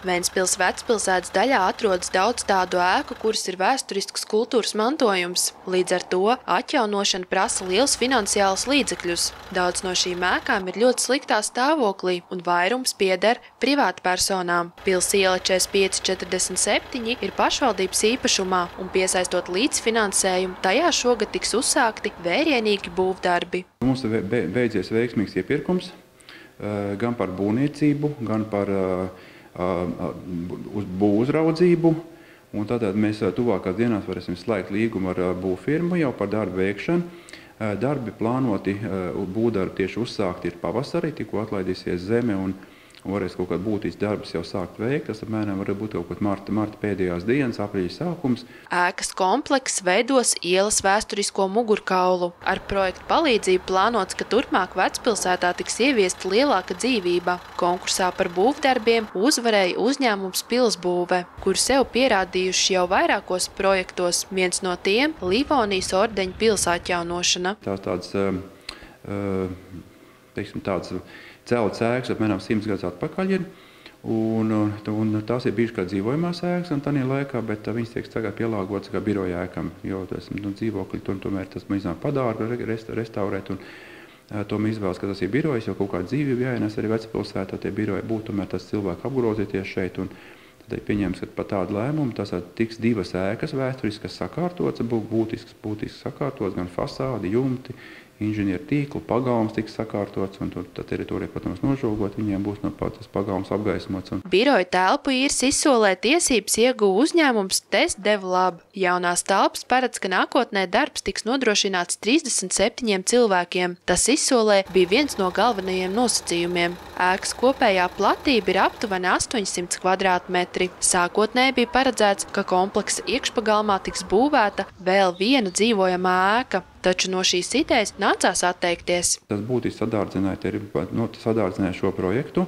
Ventspils vecpilsētas daļā atrodas daudz tādu ēku, kuras ir vēsturisks kultūras mantojums. Līdz ar to atjaunošana prasa liels finansiāls līdzekļus. Daudz no šīm ēkām ir ļoti sliktā stāvoklī un vairums pieder privātpersonām. Pils iela 4547 ir pašvaldības īpašumā un piesaistot līdzfinansējumu, tajā šogad tiks uzsākti vērienīgi būvdarbi. Mums ir beidzies veiksmīgs iepirkums gan par būvniecību, gan par būvuzraudzību. Un tātad mēs tuvākās dienās varēsim slēgt līgumu ar būvfirmu jau par darbu veikšanu. Darbi plānoti, būvdarbi tieši uzsākti ir pavasarī, tikko atlaidīsies zeme un varēs kaut kādu būtisku darbus jau sākt veikt. Tas apmēram var būt kaut kāds marta pēdējās dienas, aprīļa sākums. Ēkas komplekss veidos ielas vēsturisko mugurkaulu. Ar projektu palīdzību plānots, ka turpmāk Vecpilsētā tiks ieviesta lielāka dzīvība. Konkursā par būvdarbiem uzvarēja uzņēmums Pilsbūve, kuru sev pierādījuši jau vairākos projektos. Viens no tiem – Livonijas ordeņa pils atjaunošana. Tāds celtas ēkas apmēram 100 gadus atpakaļ ir, un tās ir bijušas kā dzīvojamās ēkas un tādā laikā, bet viņas tiek tagad pielāgotas kā biroja ēkam, jo tas dzīvokļi tomēr tas iznāk padārgu restaurēt, un tomēr izvēlas, ka tas ir birojas, jo kaut kā dzīvība jāienes arī Vecpilsētā, tie biroji būtu, tomēr tas cilvēki apgrozīties šeit, un tad ir pieņēmis, ka par tādu lēmumu tas tiks divas ēkas vēsturiskas sakārtotas, būtisks sakārtotas, gan fasādi, jumti, inženieru tīklu, pagalms tiks sakārtots, un tā teritorija, protams, nožogot, viņiem būs no tas pagalms apgaismots. Biroju telpu īres izsolē tiesības ieguva uzņēmums Test Develop. Jaunās telpas paredz, ka nākotnē darbs tiks nodrošināts 37 cilvēkiem. Tas izsolē bija viens no galvenajiem nosacījumiem. Ēkas kopējā platība ir aptuveni 800 kvadrātmetri. Sākotnēji bija paredzēts, ka kompleksa iekšpagalmā tiks būvēta vēl viena dzīvojamā ēka. Taču no šīs idejas nācās atteikties. Tas būtiski sadārdzināja šo projektu,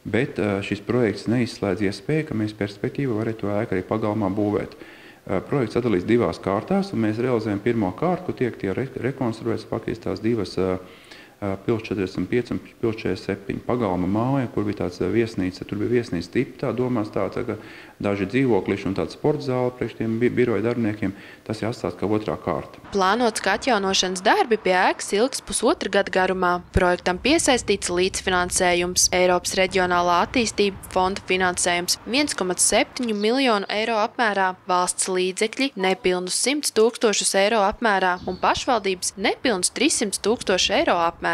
bet šis projekts neizslēdz iespēju, ka mēs perspektīvu varētu to ēku arī pagalmā būvēt. Projekts sadalīts divās kārtās, un mēs realizējam pirmo kārtu, kur tiek rekonstruēts faktiski tās divas pils 45 un pils 47 pagalma māja, kur bija tāds viesnīca, tur bija viesnīca tipa, tā domās tāds, ka daži dzīvokliši un tāds sporta zāle priekš tiem biroja darbiniekiem, tas ir atstāts kā otrā kārta. Plānots, ka atjaunošanas darbi pie ēkas ilgs pusotra gada garumā. Projektam piesaistīts līdzfinansējums, Eiropas reģionālā attīstība fonda finansējums 1,7 miljonu eiro apmērā, valsts līdzekļi nepilnus 100 000 eiro apmērā un pašvaldības nepilnus 300 000 eiro apmērā.